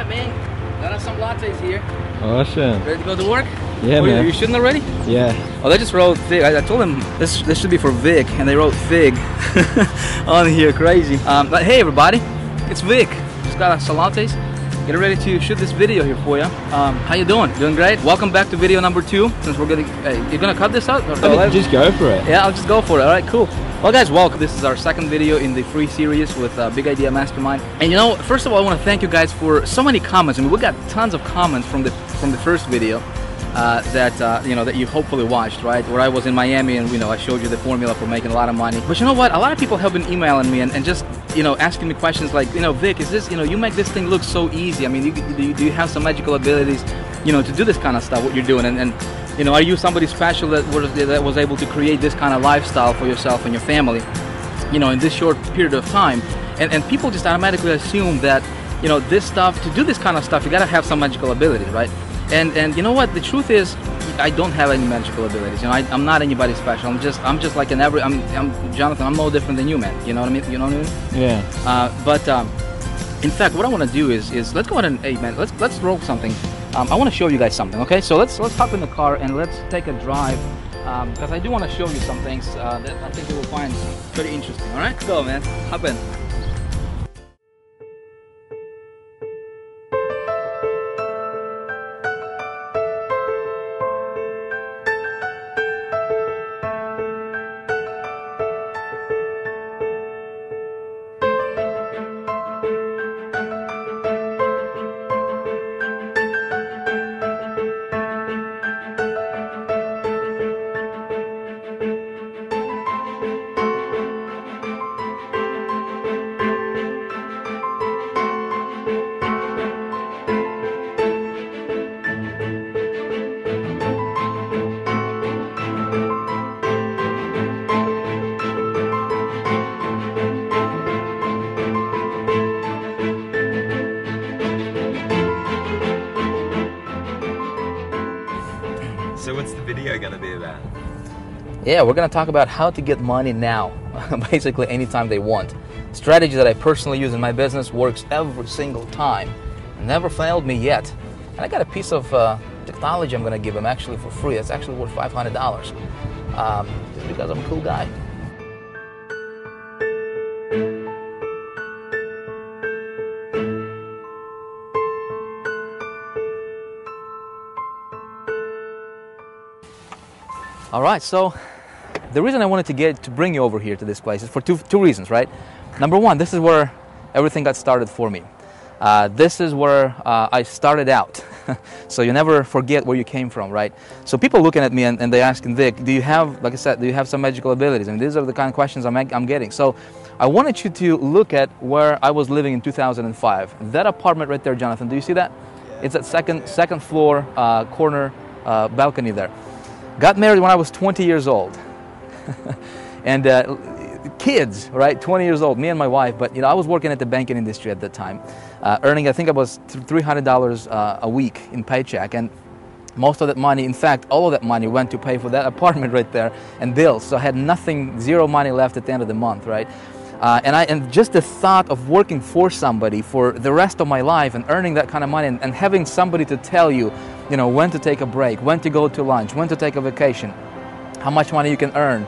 Alright, man. Got us some lattes here. Awesome. Ready to go to work? Yeah, man. You shouldn't already? Yeah. Oh, they just wrote Vick. I told them this should be for Vick, and they wrote Fig on here. Crazy. But hey, everybody, it's Vick. Just got us some lattes. Getting ready to shoot this video here for you. How you doing? Doing great? Welcome back to video number 2. Since we're getting, you're gonna cut this out? Just go for it. Yeah, I'll just go for it. All right, cool. Well, guys, welcome. This is our second video in the free series with Big Idea Mastermind. And you know, first of all, I want to thank you guys for so many comments. I mean, we got tons of comments from the first video that you hopefully watched, right? Where I was in Miami and I showed you the formula for making a lot of money. But you know what? A lot of people have been emailing me and just asking me questions like, Vic, is this you make this thing look so easy? I mean, do you have some magical abilities, to do this kind of stuff? What you're doing and are you somebody special that was able to create this kind of lifestyle for yourself and your family, in this short period of time? And people just automatically assume that, this stuff, to do this kind of stuff, you gotta have some magical abilities, right? And you know what? The truth is, I don't have any magical abilities. I'm not anybody special. I'm just like I'm Jonathan. I'm no different than you, man. You know what I mean? You know what I mean? Yeah. In fact, what I want to do is let's go ahead and let's roll something. I want to show you guys something. Okay, so let's hop in the car and let's take a drive because I do want to show you some things that I think you will find pretty interesting. All right, go, man. Hop in. So what's the video going to be about? Yeah, we're going to talk about how to get money now, basically anytime they want. Strategy that I personally use in my business, works every single time. Never failed me yet. And I got a piece of technology I'm going to give them actually for free. It's actually worth $500 just because I'm a cool guy. All right, so the reason I wanted to bring you over here to this place is for two reasons, right? Number one, this is where everything got started for me. This is where I started out. So you never forget where you came from, right? So people looking at me and they asking, Vic, do you have, like I said, do you have some magical abilities? I mean, these are the kind of questions I'm getting. So I wanted you to look at where I was living in 2005. That apartment right there, Jonathan, do you see that? Yeah. It's at second floor, corner balcony there. Got married when I was 20 years old. And kids, right, 20 years old, me and my wife, but I was working at the banking industry at that time, earning, I think it was $300 a week in paycheck, and most of that money, in fact, all of that money went to pay for that apartment right there and bills, so I had nothing, zero money left at the end of the month, right? And just the thought of working for somebody for the rest of my life and earning that kind of money and having somebody to tell you, when to take a break, when to go to lunch, when to take a vacation, how much money you can earn,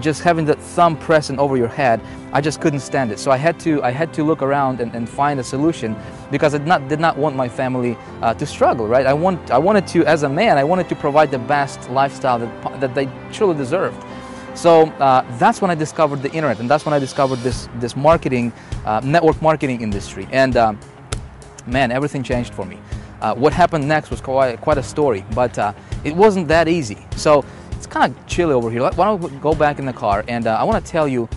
just having that thumb pressing over your head, I just couldn't stand it. So I had to look around and find a solution because I did not want my family to struggle, right? I wanted to, as a man, I wanted to provide the best lifestyle that they truly deserved. So that's when I discovered the internet, and that's when I discovered this marketing, network marketing industry. And man, everything changed for me. What happened next was quite a story, but it wasn't that easy. So it's kind of chilly over here. Why don't we go back in the car, and I want to tell you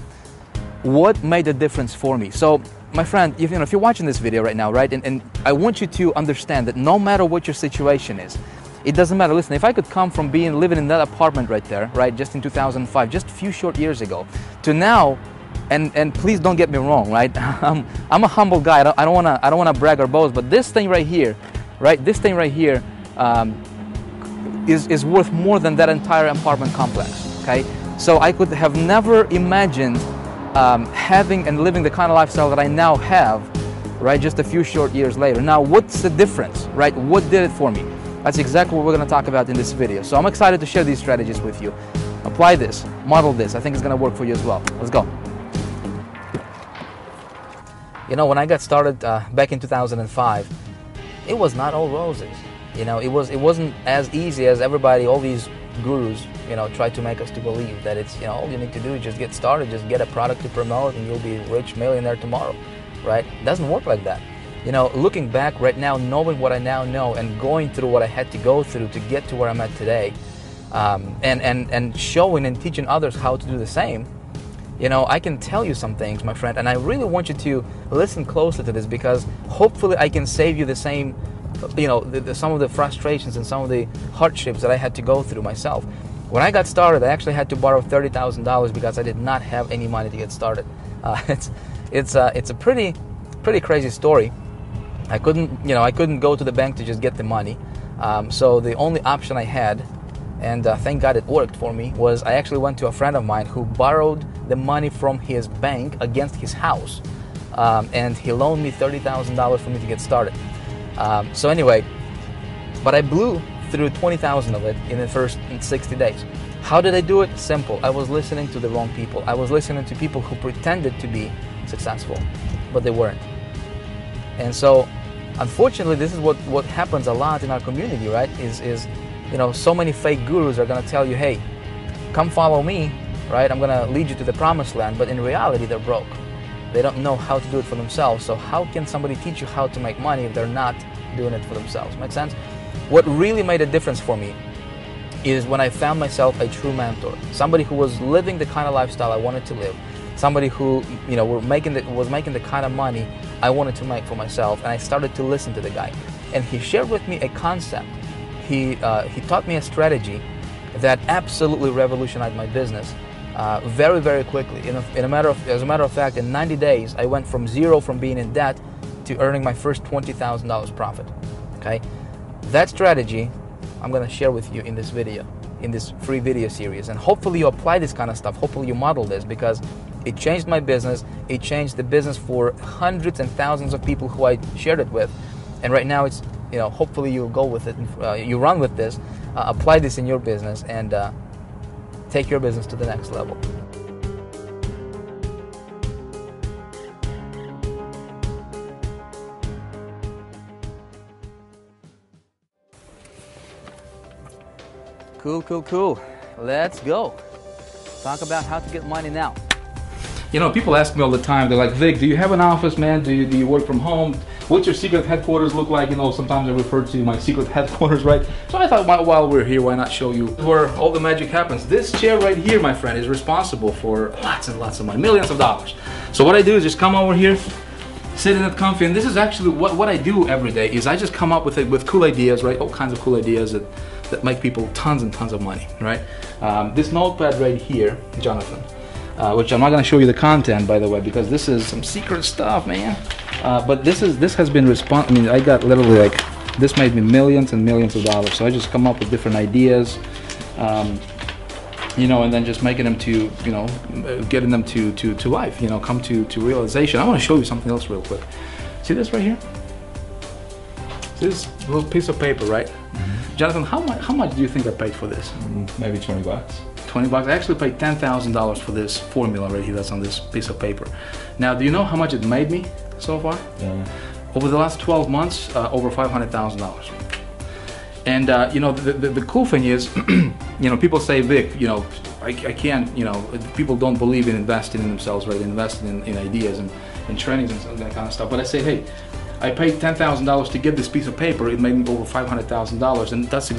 what made the difference for me. So my friend, if you're watching this video right now, right, and I want you to understand that no matter what your situation is, it doesn't matter. Listen, if I could come from living in that apartment right there, right, just in 2005, just a few short years ago, to now, and please don't get me wrong, right? I'm a humble guy. I don't wanna brag or boast, but this thing right here, right? This thing right here is worth more than that entire apartment complex. Okay, so I could have never imagined having and living the kind of lifestyle that I now have right? Just a few short years later. Now, what's the difference, right? What did it for me? That's exactly what we're going to talk about in this video. So I'm excited to share these strategies with you. Apply this, model this. I think it's going to work for you as well. Let's go. You know, when I got started back in 2005, it was not all roses. You know, it wasn't as easy as everybody, all these gurus, you know, try to make us to believe that it's, you know, all you need to do is just get started, just get a product to promote and you'll be a rich millionaire tomorrow, right? It doesn't work like that. You know, looking back right now, knowing what I now know and going through what I had to go through to get to where I'm at today, and showing and teaching others how to do the same, you know, I can tell you some things, my friend, and I really want you to listen closely to this because hopefully I can save you the same, you know, some of the frustrations and some of the hardships that I had to go through myself. When I got started, I actually had to borrow $30,000 because I did not have any money to get started. It's a pretty crazy story. I couldn't go to the bank to just get the money. So the only option I had, and thank God it worked for me, was I actually went to a friend of mine who borrowed the money from his bank against his house. And he loaned me $30,000 for me to get started. So anyway, but I blew through 20,000 of it in the first 60 days. How did I do it? Simple. I was listening to the wrong people. I was listening to people who pretended to be successful, but they weren't. And so, unfortunately, this is what happens a lot in our community, right? Is you know, so many fake gurus are going to tell you, hey, come follow me, right? I'm going to lead you to the promised land. But in reality, they're broke. They don't know how to do it for themselves. So how can somebody teach you how to make money if they're not doing it for themselves? Make sense? What really made a difference for me is when I found myself a true mentor, somebody who was living the kind of lifestyle I wanted to live, somebody who, you know, was making the kind of money I wanted to make for myself, and I started to listen to the guy. And he shared with me a concept. He taught me a strategy that absolutely revolutionized my business very, very quickly. As a matter of fact, in 90 days, I went from zero, from being in debt, to earning my first $20,000 profit. Okay, that strategy I'm going to share with you in this video, in this free video series, and hopefully you apply this kind of stuff. Hopefully you model this, because it changed my business. It changed the business for hundreds and thousands of people who I shared it with. And right now it's, you know, hopefully you go with it, you run with this, apply this in your business, and take your business to the next level. Cool. Let's go. Talk about how to get money now. You know, people ask me all the time, they're like, Vic, do you have an office, man? Do you work from home? What's your secret headquarters look like? You know, sometimes I refer to my secret headquarters, right? So I thought, while we're here, why not show you where all the magic happens. This chair right here, my friend, is responsible for lots and lots of money, millions of dollars. So what I do is just come over here, sit in it comfy, and this is actually what I do every day, is I just come up with cool ideas, right? All kinds of cool ideas that make people tons and tons of money, right? This notepad right here, Jonathan, which I'm not going to show you the content, by the way, because this is some secret stuff, man. But this has been I mean, I got literally, like, this made me millions and millions of dollars. So I just come up with different ideas, you know, and then just making them to, you know, getting them to life, you know, come to realization. I want to show you something else real quick. See this right here? See this little piece of paper, right? Mm-hmm. Jonathan, how much do you think I paid for this? Maybe 20 bucks. 20 bucks. I actually paid $10,000 for this formula right here that's on this piece of paper. Now, do you know how much it made me so far? Yeah. Over the last 12 months, over $500,000. And you know, the cool thing is, you know, people say, Vic, you know, I can't, you know, people don't believe in investing in themselves, right? Investing in ideas and trainings and that kind of stuff. But I say, hey, I paid $10,000 to get this piece of paper. It made me over $500,000, and this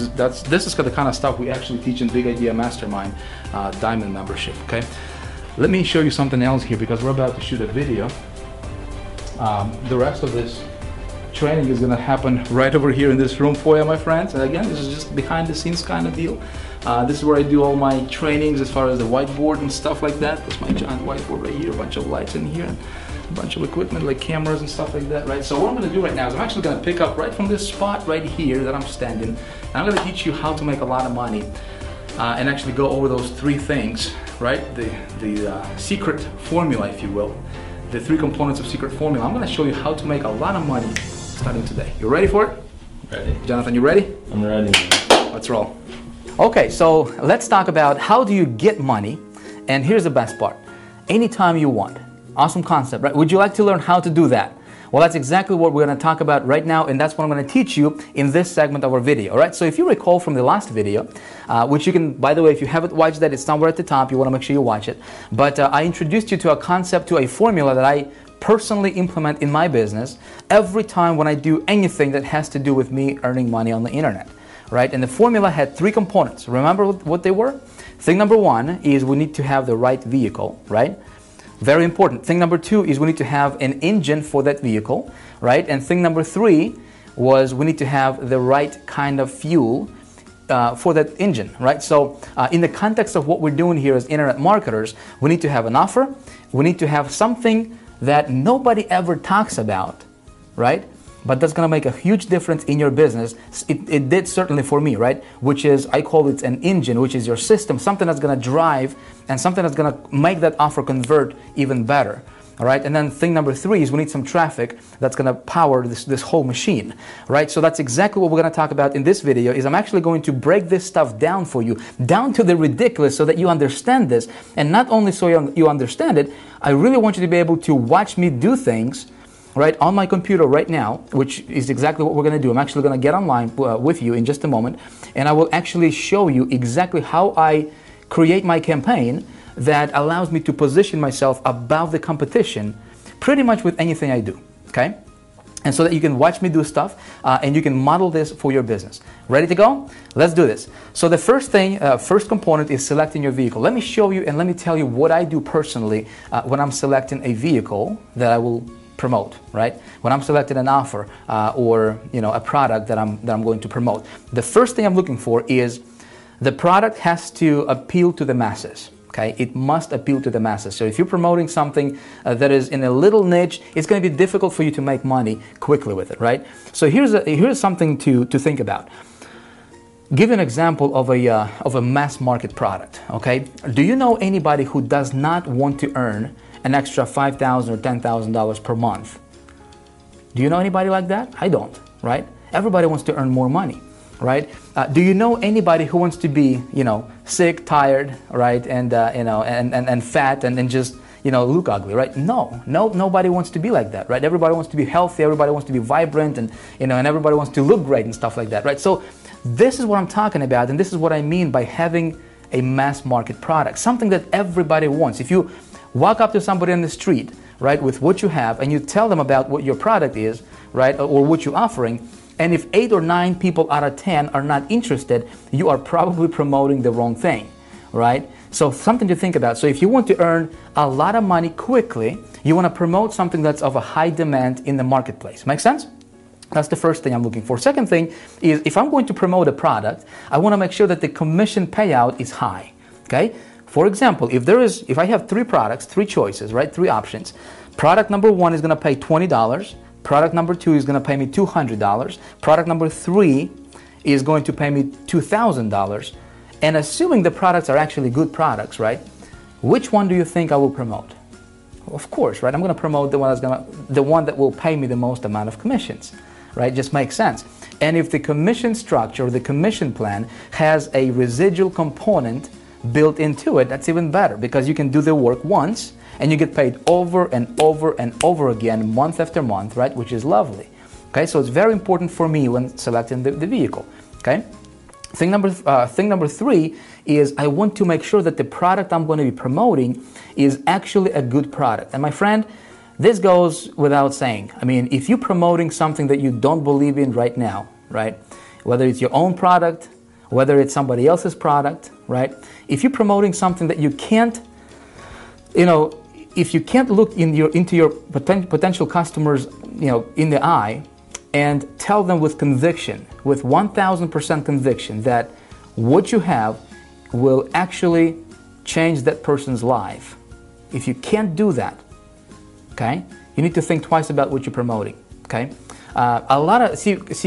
is the kind of stuff we actually teach in Big Idea Mastermind Diamond membership. Okay, let me show you something else here, because we're about to shoot a video. The rest of this training is going to happen right over here in this room for you, my friends. And again, this is just behind the scenes kind of deal. This is where I do all my trainings as far as the whiteboard and stuff like that. That's my giant whiteboard right here, a bunch of lights in here, and a bunch of equipment like cameras and stuff like that, right? So what I'm going to do right now is I'm actually going to pick up right from this spot right here that I'm standing, and I'm going to teach you how to make a lot of money and actually go over those three things, right? The secret formula, if you will, the 3 components of secret formula. I'm going to show you how to make a lot of money starting today. You ready for it? Ready. Jonathan, you ready? I'm ready. Let's roll. Okay, so let's talk about how do you get money, and here's the best part. Anytime you want. Awesome concept, right? Would you like to learn how to do that? Well, that's exactly what we're going to talk about right now, and that's what I'm going to teach you in this segment of our video, all right? So if you recall from the last video, which you can, by the way, if you haven't watched that, it's somewhere at the top. You want to make sure you watch it. But I introduced you to a concept, to a formula that I personally implement in my business every time when I do anything that has to do with me earning money on the internet, right? And the formula had 3 components. Remember what they were? Thing number 1 is we need to have the right vehicle, right? Very important. Thing number 2 is we need to have an engine for that vehicle, right? And thing number 3 was we need to have the right kind of fuel for that engine, right? So in the context of what we're doing here as internet marketers, we need to have an offer. We need to have something that nobody ever talks about, right? But that's going to make a huge difference in your business. It did certainly for me, right? Which is, I call it an engine, which is your system, something that's going to drive and something that's going to make that offer convert even better, all right? And then thing number 3 is we need some traffic that's going to power this whole machine, right? So that's exactly what we're going to talk about in this video. Is I'm actually going to break this stuff down for you, down to the ridiculous, so that you understand this. And not only so you understand it, I really want you to be able to watch me do things right on my computer right now, which is exactly what we're going to do. I'm actually going to get online with you in just a moment, and I will actually show you exactly how I create my campaign that allows me to position myself above the competition pretty much with anything I do, okay? And so that you can watch me do stuff and you can model this for your business. Ready to go? Let's do this. So the first thing, first component is selecting your vehicle. Let me show you and let me tell you what I do personally when I'm selecting a vehicle that I will promote, right? When I'm selecting an offer or a product that I'm going to promote. The first thing I'm looking for is the product has to appeal to the masses. Okay, it must appeal to the masses. So if you're promoting something that is in a little niche, it's going to be difficult for you to make money quickly with it, right? So here's something to think about. Give an example of a mass market product. Okay, do you know anybody who does not want to earn an extra $5,000 or $10,000 per month? Do you know anybody like that? I don't, right? Everybody wants to earn more money, right? Do you know anybody who wants to be, sick, tired, right, and fat, and then just, look ugly, right? No, nobody wants to be like that, right? Everybody wants to be healthy, everybody wants to be vibrant, and and everybody wants to look great and stuff like that, right? So this is what I'm talking about, and this is what I mean by having a mass market product, something that everybody wants. If you walk up to somebody on the street, right, with what you have, and you tell them about what your product is, right, or what you're offering, and if 8 or 9 people out of 10 are not interested, you are probably promoting the wrong thing, right? So something to think about. So if you want to earn a lot of money quickly, you want to promote something that's of a high demand in the marketplace. Make sense? That's the first thing I'm looking for. Second thing is, if I'm going to promote a product, I want to make sure that the commission payout is high, okay? For example, if I have 3 products, 3 choices, right, 3 options, product number 1 is going to pay $20, product number 2 is going to pay me $200, product number 3 is going to pay me $2,000, and assuming the products are actually good products, right, which one do you think I will promote? Of course, right, I'm going to promote the one that will pay me the most amount of commissions, right? Just makes sense. And if the commission structure, the commission plan has a residual component built into it, that's even better, because you can do the work once and you get paid over and over and over again, month after month, right? Which is lovely. Okay, so it's very important for me when selecting the vehicle. Okay, thing number 3 is I want to make sure that the product I'm going to be promoting is actually a good product. And my friend, this goes without saying. I mean, if you're promoting something that you don't believe in right now, right? Whether it's your own product, whether it's somebody else's product, right? If you're promoting something that you can't, if you can't look into your potential customers, in the eye and tell them with conviction, with 1,000% conviction that what you have will actually change that person's life. If you can't do that, okay, you need to think twice about what you're promoting, okay?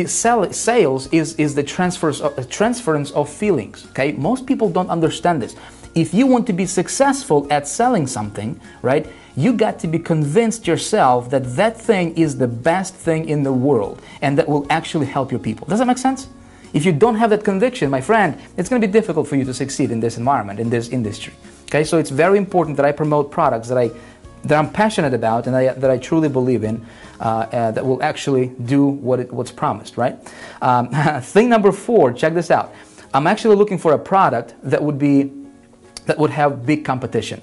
Sales is the transference of feelings, okay? Most people don't understand this. If you want to be successful at selling something, right, you got to be convinced yourself that that thing is the best thing in the world and that will actually help your people. Does that make sense? If you don't have that conviction, my friend, it's going to be difficult for you to succeed in this environment, in this industry. Okay, so it's very important that I promote products that I'm passionate about and that I truly believe in, that will actually do what's promised, right? Thing number 4, check this out. I'm actually looking for a product that would have big competition,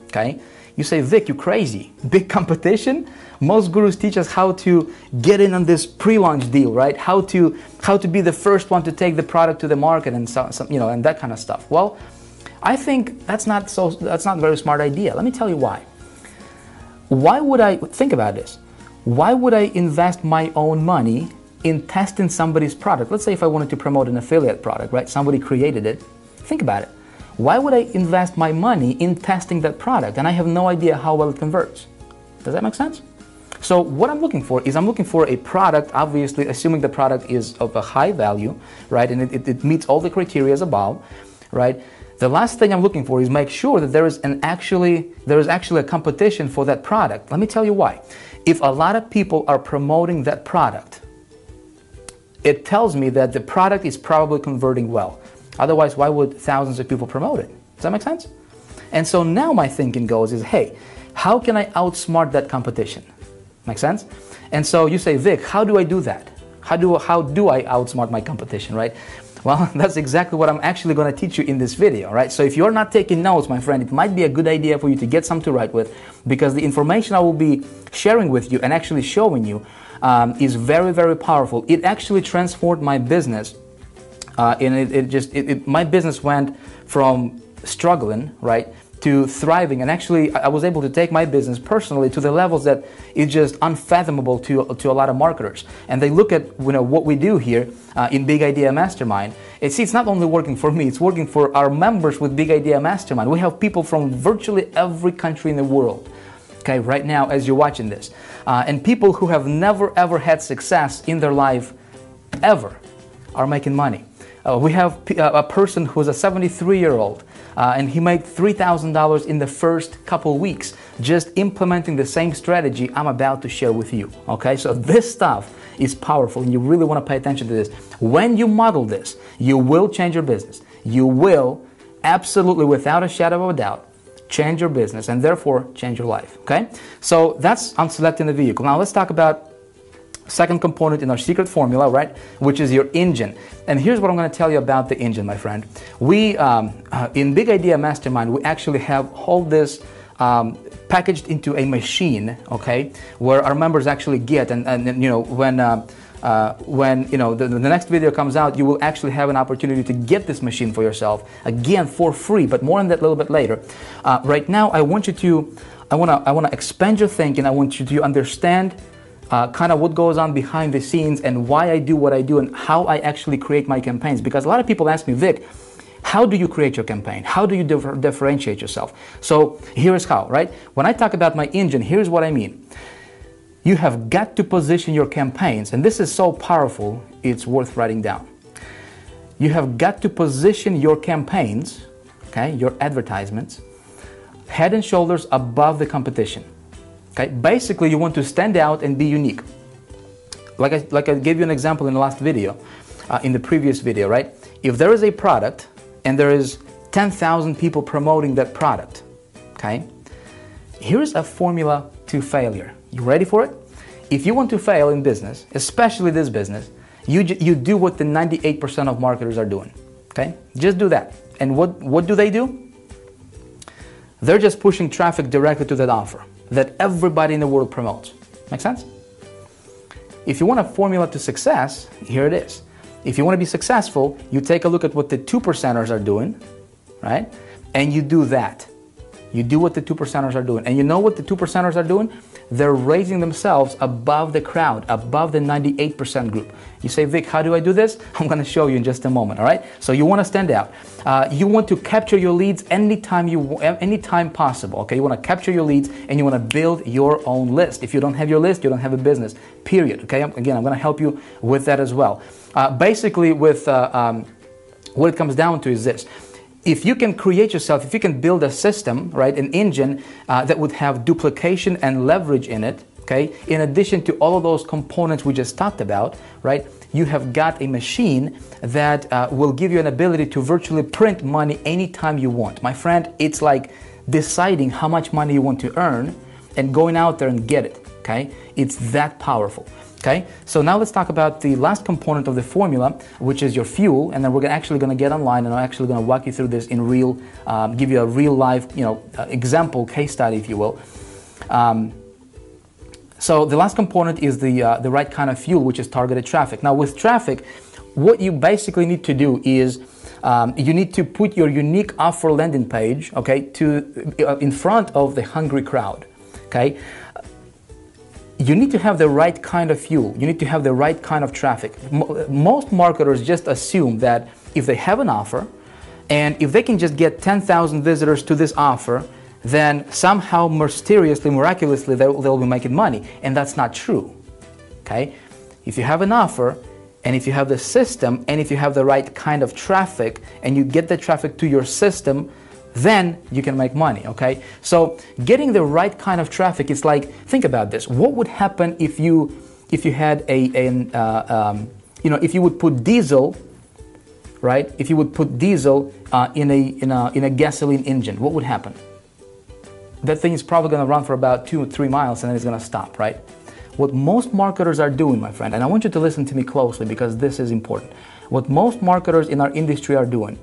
okay? You say, Vic, you're crazy. Big competition? Most gurus teach us how to get in on this pre-launch deal, right? How to be the first one to take the product to the market and and that kind of stuff. Well, I think that's not a very smart idea. Let me tell you why. Why would I think about this? Why would I invest my own money in testing somebody's product? Let's say if I wanted to promote an affiliate product, right? Somebody created it. Think about it. Why would I invest my money in testing that product and I have no idea how well it converts? Does that make sense? So what I'm looking for is I'm looking for a product, obviously assuming the product is of a high value, right? And it meets all the criteria above, right? The last thing I'm looking for is make sure that there is actually a competition for that product. Let me tell you why. If a lot of people are promoting that product, it tells me that the product is probably converting well. Otherwise, why would thousands of people promote it? Does that make sense? And so now my thinking goes is, hey, how can I outsmart that competition? Make sense? And so you say, Vic, how do I do that? How do I outsmart my competition, right? Well, that's exactly what I'm actually going to teach you in this video, right? So if you're not taking notes, my friend, it might be a good idea for you to get some to write with, because the information I will be sharing with you and actually showing you is very, very powerful. It actually transformed my business. And my business went from struggling, right, to thriving. And actually, I was able to take my business personally to the levels that it's just unfathomable to a lot of marketers. And they look at what we do here in Big Idea Mastermind. It's not only working for me, it's working for our members with Big Idea Mastermind. We have people from virtually every country in the world, okay, right now as you're watching this. And people who have never ever had success in their life ever are making money. We have a person who's a 73-year-old and he made $3,000 in the first couple weeks just implementing the same strategy I'm about to share with you. Okay, so this stuff is powerful and you really want to pay attention to this. When you model this, you will change your business. You will absolutely, without a shadow of a doubt, change your business and therefore change your life. Okay, so that's on selecting the vehicle. Now let's talk about second component in our secret formula, right, which is your engine. And here's what I'm going to tell you about the engine, my friend. We, in Big Idea Mastermind, we actually have all this packaged into a machine, okay, where our members actually get, and when the next video comes out, you will actually have an opportunity to get this machine for yourself, again, for free, but more on that a little bit later. Right now, I want to expand your thinking. I want you to understand kind of what goes on behind the scenes and why I do what I do and how I actually create my campaigns. Because a lot of people ask me, Vic, how do you create your campaign? How do you differentiate yourself? So here's how, right? When I talk about my engine, here's what I mean. You have got to position your campaigns, and this is so powerful, it's worth writing down. You have got to position your campaigns, okay, your advertisements, head and shoulders above the competition. Okay, basically you want to stand out and be unique. Like I gave you an example in the last video, in the previous video, right? If there is a product and there is 10,000 people promoting that product, okay? Here's a formula to failure. You ready for it? If you want to fail in business, especially this business, you do what the 98% of marketers are doing, okay? Just do that. And what do? They're just pushing traffic directly to that offer that everybody in the world promotes. Make sense? If you want a formula to success, here it is. If you want to be successful, you take a look at what the 2%ers are doing, right? And you do that. You do what the 2%ers are doing. And you know what the 2%ers are doing? They're raising themselves above the crowd, above the 98% group. You say, Vic, how do I do this? I'm going to show you in just a moment, all right? So you want to stand out. You want to capture your leads anytime possible, okay? You want to capture your leads and you want to build your own list. If you don't have your list, you don't have a business, period, okay? Again, I'm going to help you with that as well. Basically, what it comes down to is this. if you can create yourself, if you can build a system, right, an engine that would have duplication and leverage in it, okay, in addition to all of those components we just talked about, right, you have got a machine that will give you an ability to virtually print money anytime you want. My friend, it's like deciding how much money you want to earn and going out there and get it, okay? It's that powerful, okay? So now let's talk about the last component of the formula, which is your fuel, and then we're actually going to get online and I'm actually going to walk you through this in real, give you a real life, example, case study, if you will. So the last component is the right kind of fuel, which is targeted traffic. Now with traffic, what you basically need to do is you need to put your unique offer landing page, okay, in front of the hungry crowd, okay? You need to have the right kind of fuel. You need to have the right kind of traffic. Most marketers just assume that if they have an offer and if they can just get 10,000 visitors to this offer, then somehow mysteriously, miraculously, they'll be making money. And that's not true, okay? If you have an offer, and if you have the system, and if you have the right kind of traffic, and you get the traffic to your system, then you can make money, okay? So getting the right kind of traffic is like, think about this. What would happen if you had if you would put diesel, right? If you would put diesel in a gasoline engine, what would happen? That thing is probably going to run for about 2 or 3 miles and then it's going to stop, right? What most marketers are doing, my friend, and I want you to listen to me closely because this is important. What most marketers in our industry are doing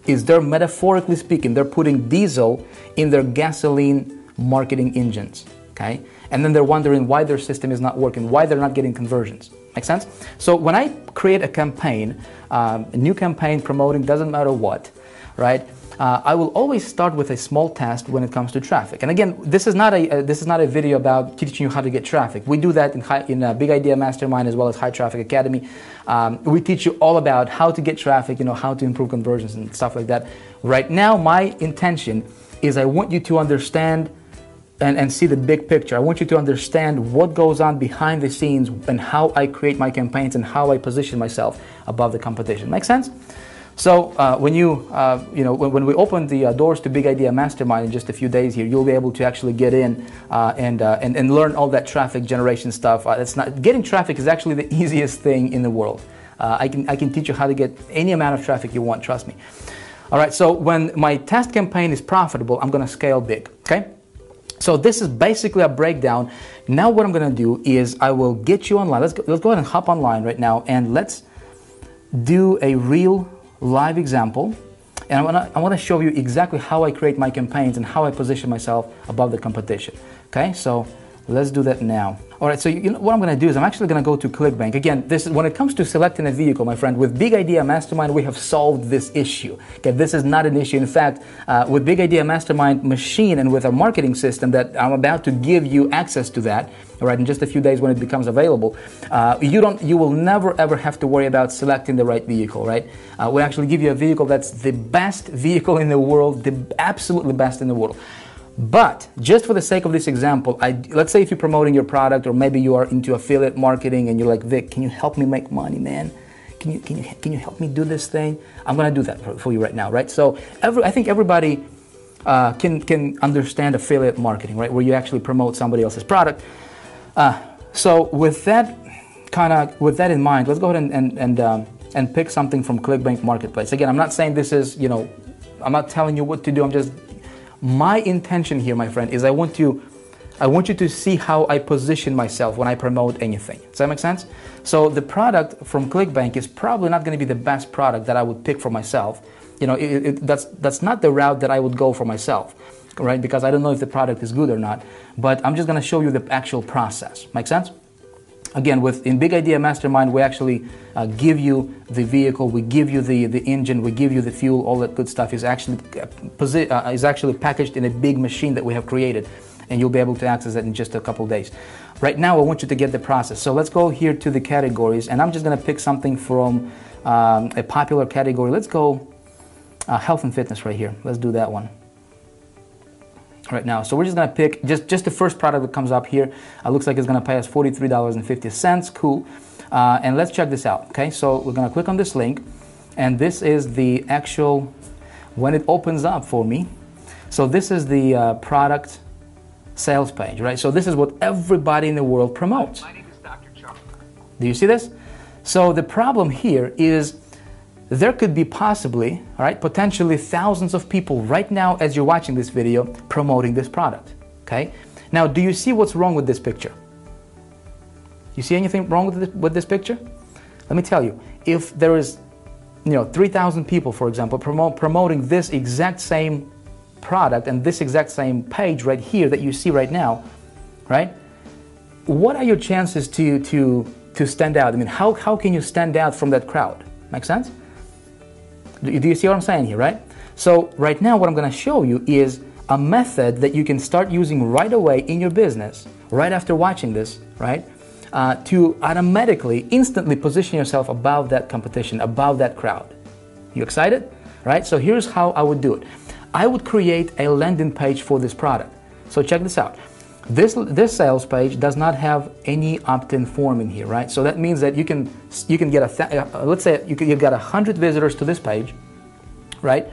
is they're, metaphorically speaking, they're putting diesel in their gasoline marketing engines, okay? And then they're wondering why their system is not working, why they're not getting conversions. Make sense? So when I create a campaign, a new campaign promoting, doesn't matter what, right? I will always start with a small test when it comes to traffic. And again, this is not a video about teaching you how to get traffic. We do that in Big Idea Mastermind as well as High Traffic Academy. We teach you all about how to get traffic, how to improve conversions and stuff like that. Right now, my intention is I want you to understand and see the big picture. I want you to understand what goes on behind the scenes and how I create my campaigns and how I position myself above the competition. Make sense? So when when we open the doors to Big Idea Mastermind in just a few days here, you'll be able to actually get in and learn all that traffic generation stuff. Getting traffic is actually the easiest thing in the world. I can teach you how to get any amount of traffic you want. Trust me. All right. So when my test campaign is profitable, I'm going to scale big. Okay. So this is basically a breakdown. Now what I'm going to do is I will get you online. Let's go ahead and hop online right now and let's do a real live example, and I want to show you exactly how I create my campaigns and how I position myself above the competition. Okay, so let's do that now. All right, so what I'm going to do is I'm actually going to go to ClickBank. Again, this is when it comes to selecting a vehicle, my friend, with Big Idea Mastermind, we have solved this issue. Okay, this is not an issue. In fact, with Big Idea Mastermind machine and with our marketing system that I'm about to give you access to that, all right, in just a few days when it becomes available, you will never ever have to worry about selecting the right vehicle, right? We actually give you a vehicle that's the best vehicle in the world, the absolutely best in the world. But just for the sake of this example, let's say if you're promoting your product or maybe you are into affiliate marketing and you're like, Vic, can you help me make money, man? Can you help me do this thing? I'm going to do that for you right now, right? So I think everybody can understand affiliate marketing, right? Where you actually promote somebody else's product. So with that in mind, let's go ahead and pick something from ClickBank Marketplace. Again, I'm not saying this is, I'm not telling you what to do. My intention here, my friend, is I want you to see how I position myself when I promote anything. Does that make sense? So the product from ClickBank is probably not going to be the best product that I would pick for myself. That's not the route that I would go for myself, right? Because I don't know if the product is good or not. But I'm just going to show you the actual process. Make sense? Again, in Big Idea Mastermind, we actually give you the vehicle, we give you the engine, we give you the fuel, all that good stuff is actually packaged in a big machine that we have created, and you'll be able to access it in just a couple days. Right now, I want you to get the process. So let's go here to the categories, and I'm just going to pick something from a popular category. Let's go health and fitness right here. Let's do that one. Right now, so we're just going to pick just the first product that comes up here. Looks like it's going to pay us $43.50. Cool. And let's check this out. Okay, so we're going to click on this link, and this is the actual when it opens up for me, so this is the product sales page, right? So this is what everybody in the world promotes. My name is Dr. Charles. Do you see this? So the problem here is there could be possibly, all right, potentially thousands of people right now as you're watching this video promoting this product, okay? Now, do you see what's wrong with this picture? You see anything wrong with this picture? Let me tell you, if there is, 3,000 people, for example, promoting this exact same product and this exact same page right here that you see right now, right? What are your chances to stand out? I mean, how can you stand out from that crowd? Make sense? Do you see what I'm saying here, right? So right now what I'm going to show you is a method that you can start using right away in your business, right after watching this, right? To automatically, instantly position yourself above that competition, above that crowd. You excited? Right? So here's how I would do it. I would create a landing page for this product. So check this out. This sales page does not have any opt-in form in here, right? So that means that you can get let's say you've got 100 visitors to this page, right?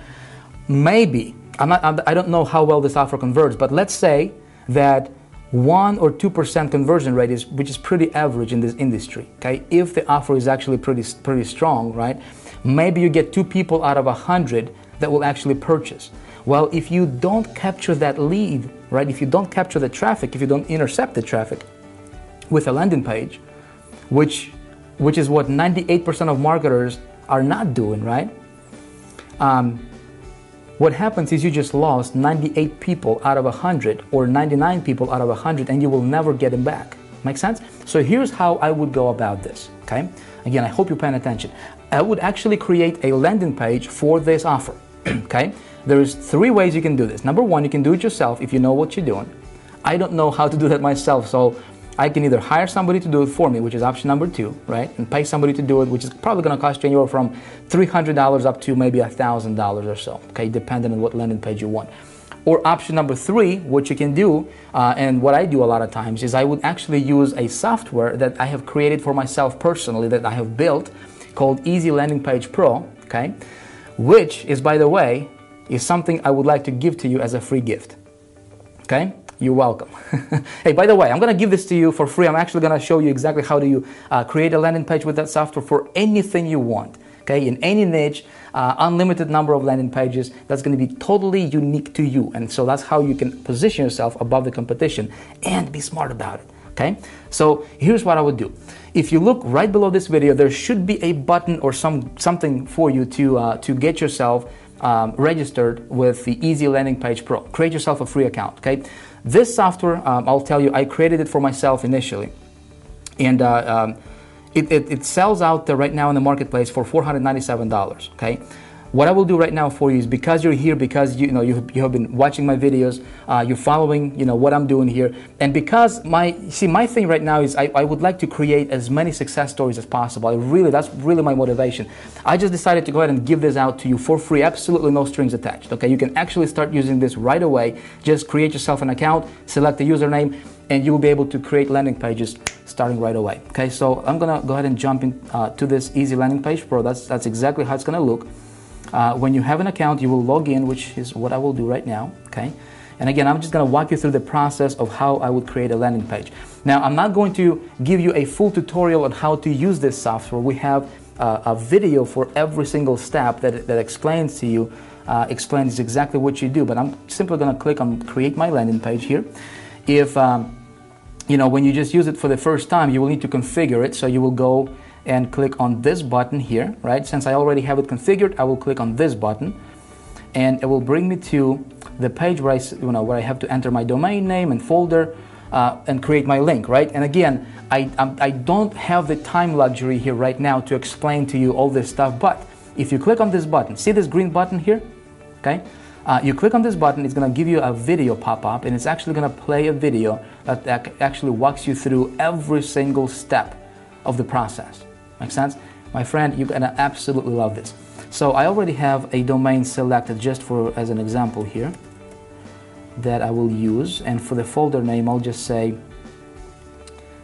Maybe I don't know how well this offer converts, but let's say that 1 or 2% conversion rate which is pretty average in this industry. Okay, if the offer is actually pretty strong, right? Maybe you get 2 people out of 100 that will actually purchase. Well, if you don't capture that lead, right? If you don't capture the traffic, if you don't intercept the traffic with a landing page, which is what 98% of marketers are not doing, right? What happens is you just lost 98 people out of 100 or 99 people out of 100 and you will never get them back. Make sense? So here's how I would go about this, okay? Again, I hope you're paying attention. I would actually create a landing page for this offer, okay? There's 3 ways you can do this. Number 1, you can do it yourself if you know what you're doing. I don't know how to do that myself, so I can either hire somebody to do it for me, which is option number 2, right? And pay somebody to do it, which is probably going to cost you anywhere from $300 up to maybe $1,000 or so, okay? Depending on what landing page you want. Or option number 3, what you can do, and what I do a lot of times, is I would actually use a software that I have created for myself personally, that I have built, called Easy Landing Page Pro, okay? Which is, by the way, is something I would like to give to you as a free gift, okay? You're welcome. Hey, by the way, I'm going to give this to you for free. I'm actually going to show you exactly how do you create a landing page with that software for anything you want, okay? In any niche, unlimited number of landing pages that's going to be totally unique to you. And so that's how you can position yourself above the competition and be smart about it, okay? So here's what I would do. If you look right below this video, there should be a button or something for you to get yourself registered with the Easy Landing Page Pro. Create yourself a free account, okay? This software, I'll tell you, I created it for myself initially, and it sells out there right now in the marketplace for $497, okay? What I will do right now for you is, because you're here, because you have been watching my videos, you're following what I'm doing here, and because my thing right now is I would like to create as many success stories as possible. That's really my motivation. I just decided to go ahead and give this out to you for free, absolutely no strings attached. Okay, you can actually start using this right away. Just create yourself an account, select the username, and you will be able to create landing pages starting right away. Okay, so I'm gonna go ahead and jump in to this Easy Landing Page Pro. That's exactly how it's gonna look. When you have an account, you will log in, which is what I will do right now, okay? And again, I'm just going to walk you through the process of how I would create a landing page. Now, I'm not going to give you a full tutorial on how to use this software. We have a video for every single step that explains to you, explains exactly what you do. But I'm simply going to click on Create My Landing Page here. If, when you just use it for the first time, you will need to configure it. So you will go and click on this button here, right? Since I already have it configured, I will click on this button, and it will bring me to the page where I have to enter my domain name and folder and create my link, right? And again, I don't have the time luxury here right now to explain to you all this stuff, but if you click on this button, see this green button here, okay? You click on this button, it's going to give you a video pop up, and it's actually going to play a video that actually walks you through every single step of the process. Make sense? My friend, you're going to absolutely love this. So I already have a domain selected just as an example here that I will use. And for the folder name, I'll just say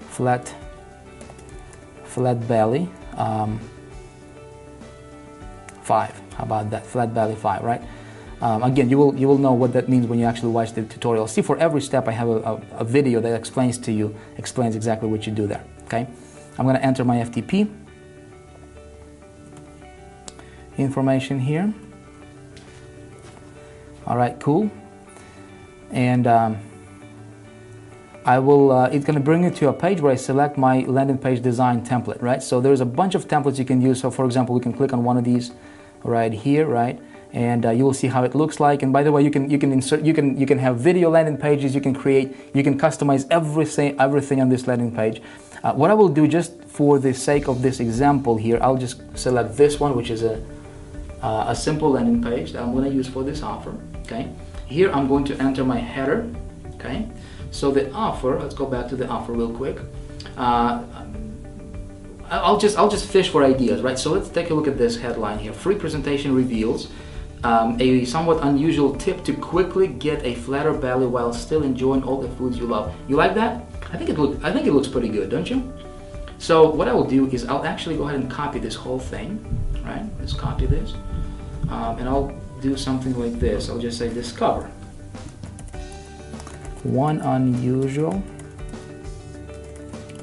flat belly 5. How about that? Flat belly 5, right? Again, you will know what that means when you actually watch the tutorial. See, for every step I have a video that explains exactly what you do there. Okay, I'm going to enter my FTP information here. All right, cool. And I will, it's going to bring you to a page where I select my landing page design template, right? So there's a bunch of templates you can use. So for example, we can click on one of these right here, right? And you will see how it looks like. And by the way, you can insert, you can have video landing pages. You can create, you can customize everything on this landing page. What I will do, just for the sake of this example here, I'll just select this one, which is a simple landing page that I'm going to use for this offer. Okay. Here I'm going to enter my header. Okay. So the offer, let's go back to the offer real quick. I'll just fish for ideas, right? So let's take a look at this headline here. Free presentation reveals a somewhat unusual tip to quickly get a flatter belly while still enjoying all the foods you love. You like that? I think it looks pretty good, don't you? So what I will do is I'll actually go ahead and copy this whole thing, right? Let's copy this, and I'll do something like this. I'll just say discover one unusual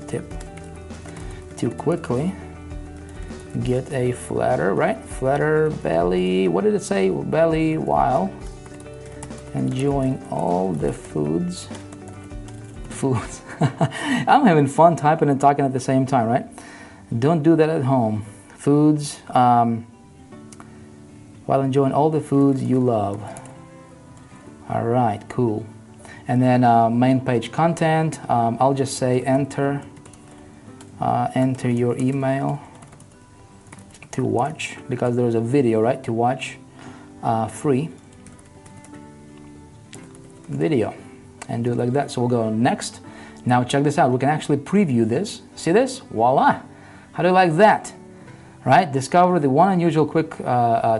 tip to quickly get a flatter, right? Flatter belly, what did it say? Belly while enjoying all the foods. I'm having fun typing and talking at the same time, right? Don't do that at home. Foods, while enjoying all the foods you love. All right, cool. And then main page content, I'll just say enter your email to watch, because there's a video, right, to watch free video, and do it like that. So we'll go next. Now check this out, we can actually preview this. See this? Voila! How do you like that? Right? Discover the one unusual quick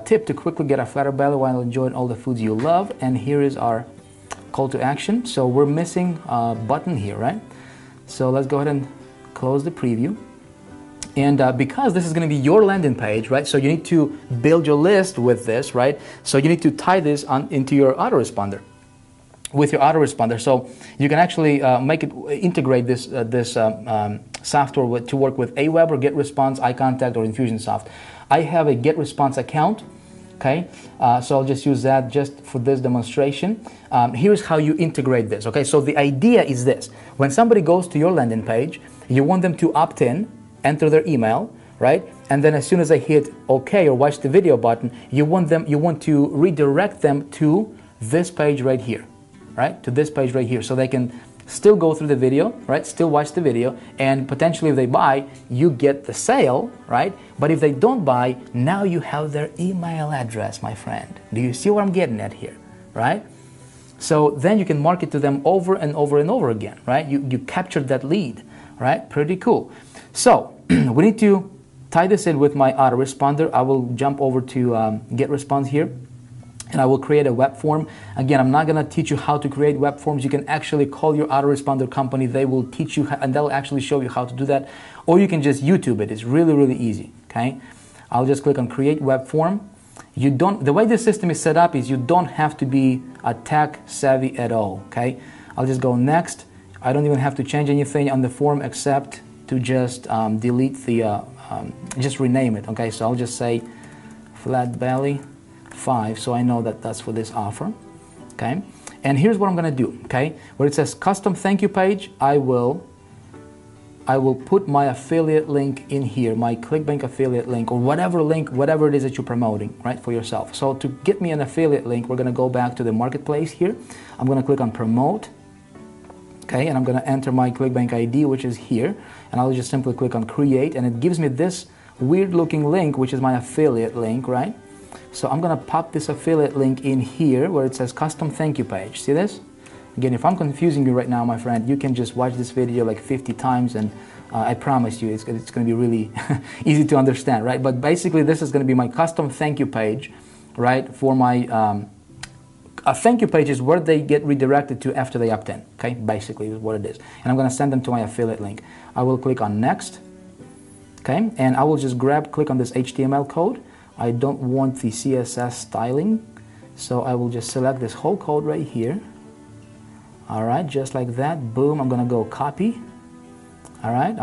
tip to quickly get a flatter belly while enjoying all the foods you love. And here is our call to action. So we're missing a button here, right? So let's go ahead and close the preview. And because this is going to be your landing page, right? So you need to build your list with this, right? So you need to tie this into your autoresponder, with your autoresponder. So you can actually integrate this software to work with Aweber, GetResponse, iContact, or Infusionsoft. I have a GetResponse account. Okay, so I'll just use that just for this demonstration. Here's how you integrate this. Okay, so the idea is this: when somebody goes to your landing page, you want them to opt in, enter their email, right? And then as soon as they hit OK or watch the video button, you want to redirect them to this page right here, right? To this page right here, so they can still go through the video, right? Still watch the video, and potentially if they buy, you get the sale, right? But if they don't buy, now you have their email address, my friend. Do you see what I'm getting at here, right? So then you can market to them over and over and over again, right? You captured that lead, right? Pretty cool. So we need to tie this in with my autoresponder. I will jump over to GetResponse here, and I will create a web form. Again, I'm not going to teach you how to create web forms. You can actually call your autoresponder company. They will teach you, and they'll actually show you how to do that. Or you can just YouTube it. It's really, really easy, okay? I'll just click on Create Web Form. The way this system is set up is you don't have to be a tech savvy at all, okay? I'll just go next. I don't even have to change anything on the form except to just delete the, just rename it, okay? So I'll just say Flat Belly 5, so I know that that's for this offer, okay? And here's what I'm going to do, okay? Where it says custom thank you page, I will put my affiliate link in here, my ClickBank affiliate link, or whatever it is that you're promoting, right, for yourself. So to get me an affiliate link, we're going to go back to the marketplace here. I'm going to click on promote, okay? And I'm going to enter my ClickBank ID, which is here, and I'll just simply click on create, and it gives me this weird looking link, which is my affiliate link, right? So I'm going to pop this affiliate link in here where it says custom thank you page. See this? Again, if I'm confusing you right now, my friend, you can just watch this video like 50 times, and I promise you it's going to be really easy to understand, right? But basically this is going to be my custom thank you page, right? For my a thank you page is where they get redirected to after they opt in, okay? Basically is what it is. And I'm going to send them to my affiliate link. I will click on next, okay? And I will just click on this HTML code. I don't want the CSS styling, So I will just select this whole code right here. All right, just like that. Boom, I'm gonna go copy. All right,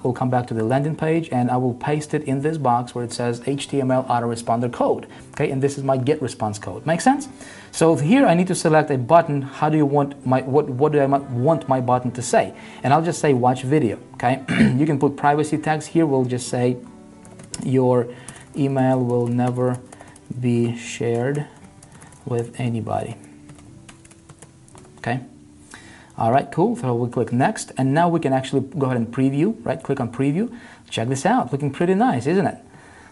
we'll come back to the landing page and I will paste it in this box where it says HTML autoresponder code. Okay, and this is my get response code. Make sense? So here I need to select a button. How do you want what do I want my button to say? And I'll just say watch video. Okay, you can put privacy tags here. We'll just say your email will never be shared with anybody. Okay. All right, cool. So we'll click next, and now we can actually go ahead and preview, right? Click on preview. Check this out. Looking pretty nice, isn't it?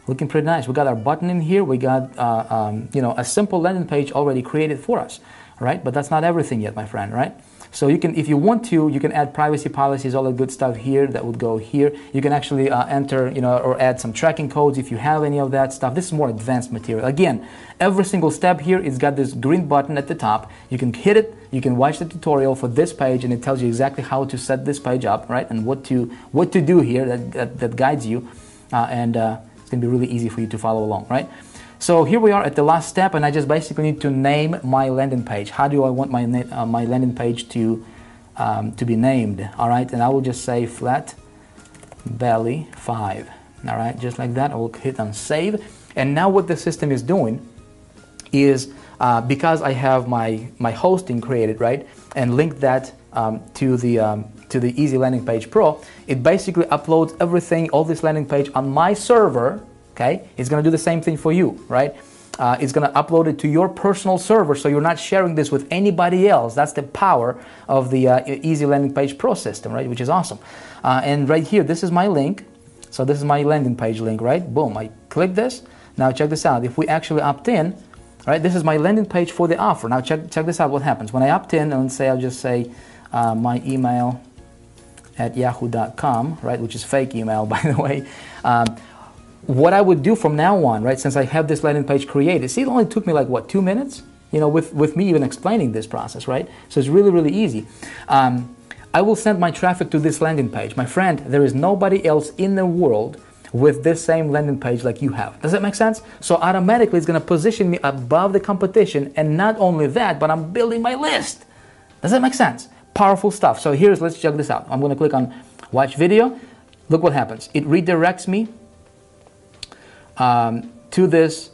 Looking pretty nice. We got our button in here. We got, a simple landing page already created for us, right? But that's not everything yet, my friend, right? So you can, if you want to, you can add privacy policies, all the good stuff here that would go here. You can actually enter, or add some tracking codes if you have any of that stuff. This is more advanced material. Again, every single step here, it's got this green button at the top. You can hit it, you can watch the tutorial for this page, and it tells you exactly how to set this page up, right? And what to do here that guides you, and it's going to be really easy for you to follow along, right? So here we are at the last step, and I just basically need to name my landing page. How do I want my landing page to be named? All right, and I will just say flat belly 5. All right, just like that. I will hit on save, and now what the system is doing is because I have my hosting created, right, and linked that to the Easy Landing Page Pro, it basically uploads everything, all this landing page on my server. Okay, it's going to do the same thing for you, right? It's going to upload it to your personal server, so you're not sharing this with anybody else. That's the power of the Easy Landing Page Pro system, right? Which is awesome. And right here, this is my link. So this is my landing page link, right? Boom, I click this. Now check this out. If we actually opt in, right? This is my landing page for the offer. Now check this out. What happens when I opt in? And say I'll just say my email at yahoo.com, right? Which is fake email, by the way. What I would do from now on, right, since I have this landing page created, see, it only took me like, what, 2 minutes? With me even explaining this process, right? So it's really, really easy. I will send my traffic to this landing page. My friend, there is nobody else in the world with this same landing page like you have. Does that make sense? So automatically it's going to position me above the competition, and not only that, but I'm building my list. Does that make sense? Powerful stuff. So let's check this out. I'm going to click on watch video. Look what happens. It redirects me to this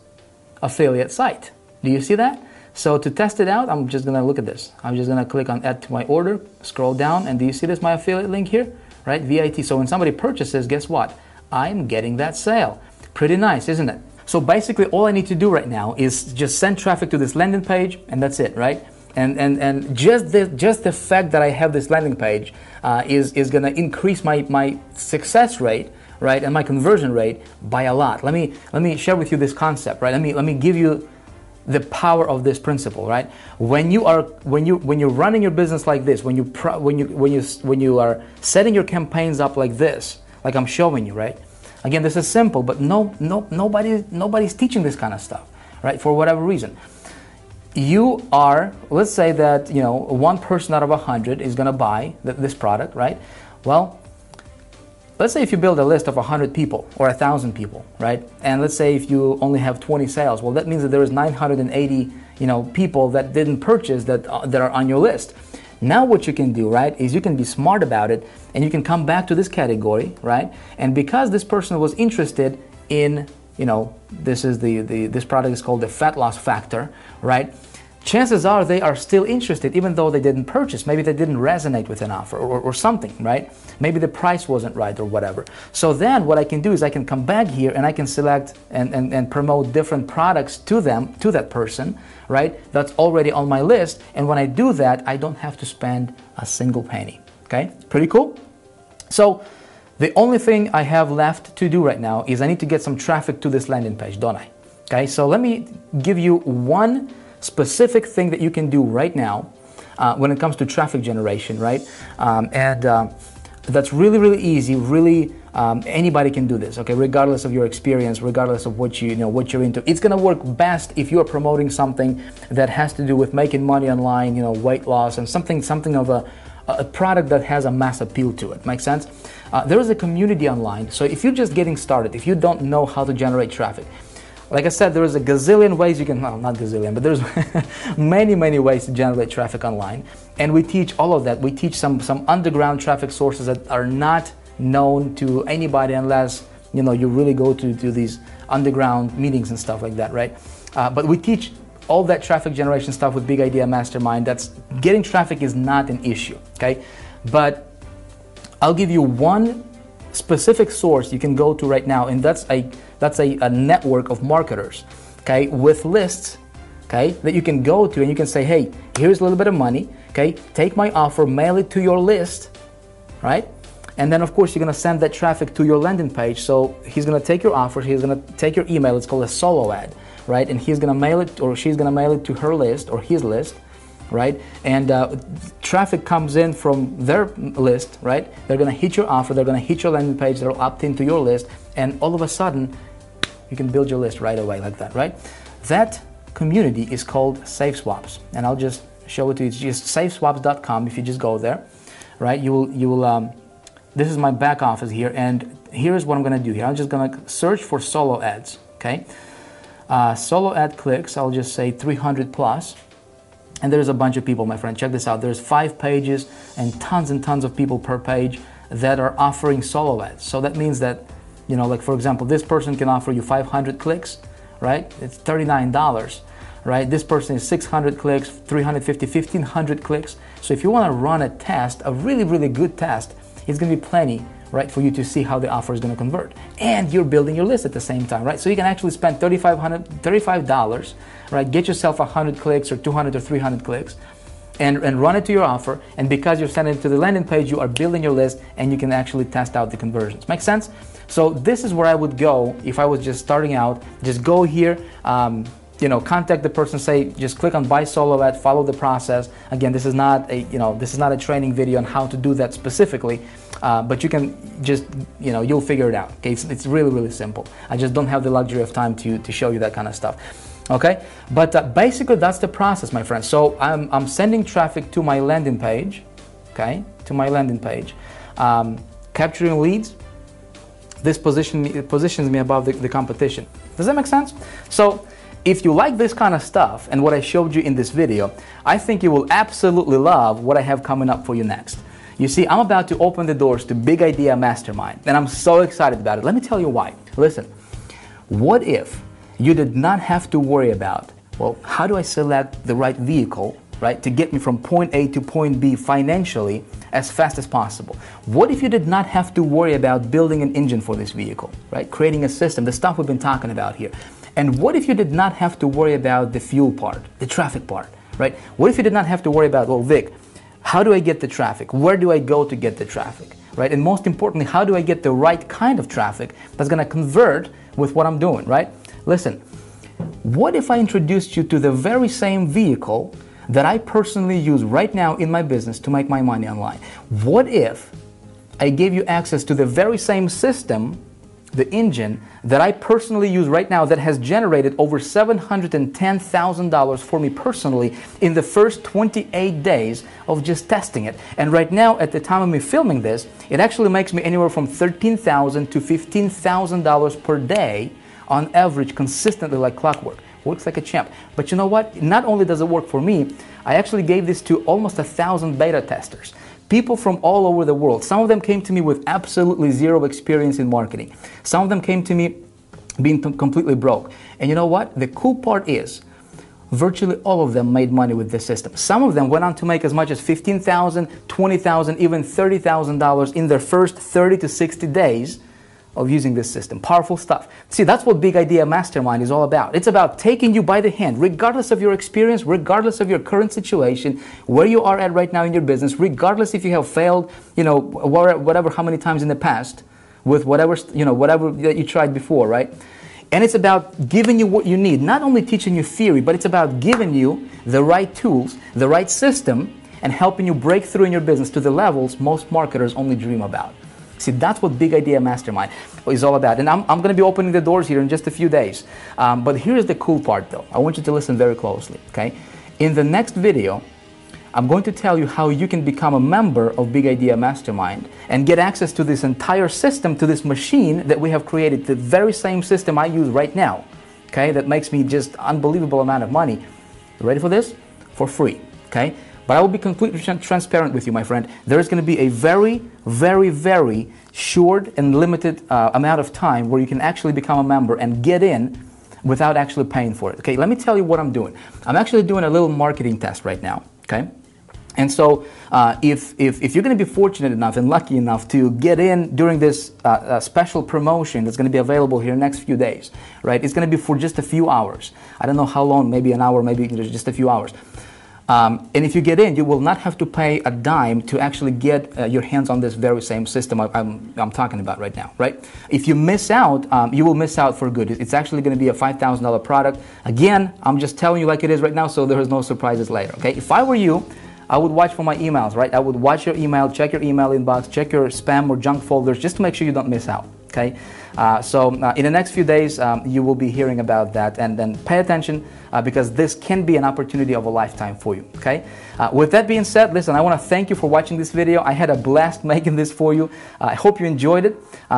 affiliate site. Do you see that? So to test it out, I'm just going to look at this. I'm just going to click on add to my order, scroll down, and do you see this, my affiliate link here? Right, VIT. So when somebody purchases, guess what? I'm getting that sale. Pretty nice, isn't it? So basically all I need to do right now is just send traffic to this landing page, and that's it, right? And just the fact that I have this landing page is going to increase my success rate, right, and my conversion rate by a lot. Let me share with you this concept, right? Let me give you the power of this principle, right? When you're running your business like this, when you are setting your campaigns up like this, like I'm showing you, right? Again, this is simple, but nobody's teaching this kind of stuff, right? For whatever reason. You are, let's say that, one person out of 100 is going to buy this product, right? Well, let's say if you build a list of 100 people or 1,000 people, right? And let's say if you only have 20 sales, well, that means that there is 980, people that didn't purchase that are on your list. Now what you can do, right, is you can be smart about it, and you can come back to this category, right? And because this person was interested in, this product is called the fat loss factor, right? Chances are they are still interested even though they didn't purchase. Maybe they didn't resonate with an offer or something, right? Maybe the price wasn't right or whatever. So then what I can do is I can come back here and I can select and promote different products to that person, right? That's already on my list. And when I do that, I don't have to spend a single penny, okay? Pretty cool? So the only thing I have left to do right now is I need to get some traffic to this landing page, don't I? Okay, so let me give you one specific thing that you can do right now when it comes to traffic generation, right? That's really, really easy. Really, anybody can do this, okay? Regardless of your experience, regardless of what what you're into. It's gonna work best if you are promoting something that has to do with making money online, weight loss, and something of a product that has a mass appeal to it. Make sense? There is a community online. So if you're just getting started, if you don't know how to generate traffic, Like I said, there is a gazillion ways you can, well, not gazillion, but there's many, many ways to generate traffic online. And we teach all of that. We teach some underground traffic sources that are not known to anybody unless, you know, you really go to these underground meetings and stuff like that, right? But we teach all that traffic generation stuff with Big Idea Mastermind. That's getting traffic is not an issue, okay? But I'll give you one specific source you can go to right now, and that's a network of marketers, okay, with lists, okay, that you can go to and you can say, hey, here's a little bit of money, okay, take my offer, mail it to your list, right? And then of course you're going to send that traffic to your landing page. So he's going to take your offer, he's going to take your email, it's called a solo ad, right? And he's going to mail it, or she's going to mail it to her list or his list, right? And traffic comes in from their list, right? They're going to hit your offer, they're going to hit your landing page, they'll opt into your list, and all of a sudden you can build your list right away like that, right? That community is called Safe Swaps, and I'll just show it to you. It's just safeswaps.com. If you just go there, right, you will this is my back office here, and here's what I'm going to do here. I'm just going to search for solo ads, okay? Solo ad clicks, I'll just say 300 plus. And there's a bunch of people, my friend. Check this out. There's 5 pages and tons of people per page that are offering solo ads. So that means that, you know, like for example, this person can offer you 500 clicks, right? It's $39, right? This person is 600 clicks, 350, 1500 clicks. So if you want to run a test, a really, really good test, it's going to be plenty, right, for you to see how the offer is going to convert. And you're building your list at the same time, right? So you can actually spend $35, right? Get yourself 100 clicks or 200 or 300 clicks and run it to your offer. And because you're sending it to the landing page, you are building your list and you can actually test out the conversions. Make sense? So this is where I would go if I was just starting out. Just go here, you know, contact the person, say, just click on buy solo ad, follow the process. Again, this is not a, you know, this is not a training video on how to do that specifically, but you can just, you know, you'll figure it out. Okay, it's really, really simple. I just don't have the luxury of time to show you that kind of stuff. Okay, but basically that's the process, my friends. So I'm sending traffic to my landing page, okay, to my landing page, capturing leads. This positions me above the competition. Does that make sense? So if you like this kind of stuff and what I showed you in this video, I think you will absolutely love what I have coming up for you next. You see, I'm about to open the doors to Big Idea Mastermind, and I'm so excited about it. Let me tell you why. Listen, what if you did not have to worry about, well, how do I select the right vehicle, right, to get me from point A to point B financially as fast as possible? What if you did not have to worry about building an engine for this vehicle, right, creating a system, the stuff we've been talking about here? And what if you did not have to worry about the fuel part, the traffic part, right? What if you did not have to worry about, well, Vic, how do I get the traffic? Where do I go to get the traffic, right? And most importantly, how do I get the right kind of traffic that's going to convert with what I'm doing, right? Listen, what if I introduced you to the very same vehicle that I personally use right now in my business to make my money online? What if I gave you access to the very same system, the engine, that I personally use right now that has generated over $710,000 for me personally in the first 28 days of just testing it? And right now, at the time of me filming this, it actually makes me anywhere from $13,000 to $15,000 per day on average, consistently like clockwork. Works like a champ. But you know what? Not only does it work for me, I actually gave this to almost 1,000 beta testers. People from all over the world. Some of them came to me with absolutely zero experience in marketing. Some of them came to me being completely broke. And you know what? The cool part is, virtually all of them made money with this system. Some of them went on to make as much as $15,000, $20,000, even $30,000 in their first 30 to 60 days of using this system. Powerful stuff. See, that's what Big Idea Mastermind is all about. It's about taking you by the hand, regardless of your experience, regardless of your current situation, where you are at right now in your business, regardless if you have failed, you know, whatever, how many times in the past, with whatever, you know, whatever that you tried before, right? And it's about giving you what you need, not only teaching you theory, but it's about giving you the right tools, the right system, and helping you break through in your business to the levels most marketers only dream about. See, that's what Big Idea Mastermind is all about. And I'm going to be opening the doors here in just a few days. But here's the cool part, though. I want you to listen very closely, okay? In the next video, I'm going to tell you how you can become a member of Big Idea Mastermind and get access to this entire system, to this machine that we have created, the very same system I use right now, okay, that makes me just unbelievable amount of money. You ready for this? For free, okay? But I will be completely transparent with you, my friend. There is going to be a very, very, very short and limited amount of time where you can actually become a member and get in without actually paying for it. Okay, let me tell you what I'm doing. I'm actually doing a little marketing test right now. Okay, and so if you're going to be fortunate enough and lucky enough to get in during this special promotion that's going to be available here next few days, right? It's going to be for just a few hours. I don't know how long, maybe an hour, maybe just a few hours. And if you get in, you will not have to pay a dime to actually get your hands on this very same system I'm talking about right now, right? If you miss out, you will miss out for good. It's actually going to be a $5,000 product. Again, I'm just telling you like it is right now, so there is no surprises later, okay? If I were you, I would watch for my emails, right? I would watch your email, check your email inbox, check your spam or junk folders, just to make sure you don't miss out, okay? So in the next few days, you will be hearing about that, and then pay attention because this can be an opportunity of a lifetime for you, okay? With that being said, listen, I want to thank you for watching this video. I had a blast making this for you. I hope you enjoyed it.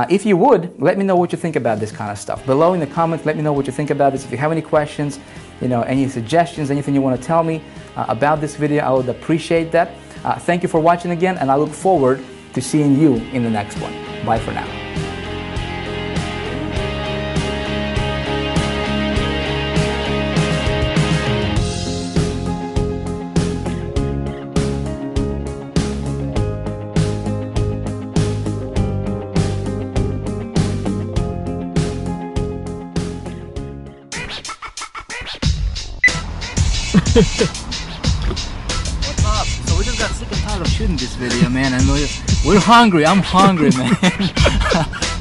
If you would, let me know what you think about this kind of stuff. Below in the comments, let me know what you think about this. If you have any questions, you know, any suggestions, anything you want to tell me about this video, I would appreciate that. Thank you for watching again, and I look forward to seeing you in the next one. Bye for now. What's up? So we just got sick and tired of shooting this video, man, and we're hungry. I'm hungry, man.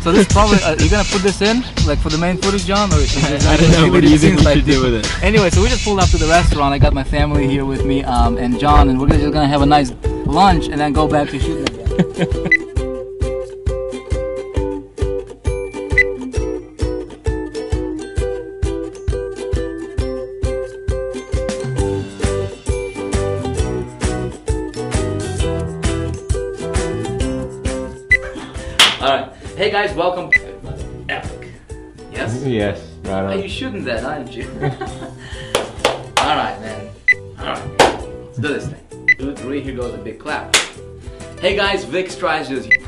So this probably you're gonna put this in like for the main footage, John, or I don't know. What do you think we should do with it? Anyway, so we just pulled up to the restaurant. I got my family here with me, and John, and we're just gonna have a nice lunch and then go back to shooting again. Alright, hey guys, welcome to Epic. Yes? Yes, right on. Are you shooting that, aren't you? Alright, man. Alright, let's do this thing. 2, 3, here goes a big clap. Hey guys, Vick Strizheus here.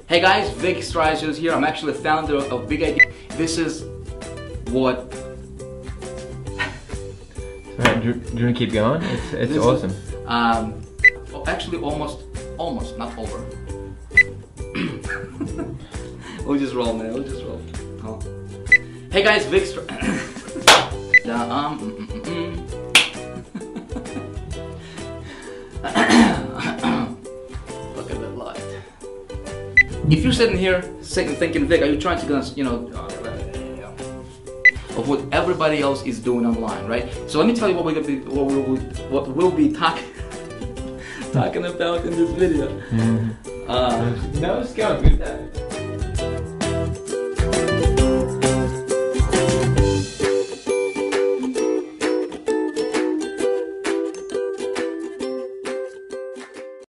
Hey guys, Vick Strizheus here. I'm actually the founder of Big Idea. This is what... Alright, do you want to keep going? It's awesome. Actually, almost, not over. We'll just roll, man. We'll just roll. Oh. Hey guys, Vick Look at that light. If you're sitting here thinking, Vic, are you trying to, you know, of what everybody else is doing online, right? So let me tell you what we'll be talking about in this video. No, it's going good.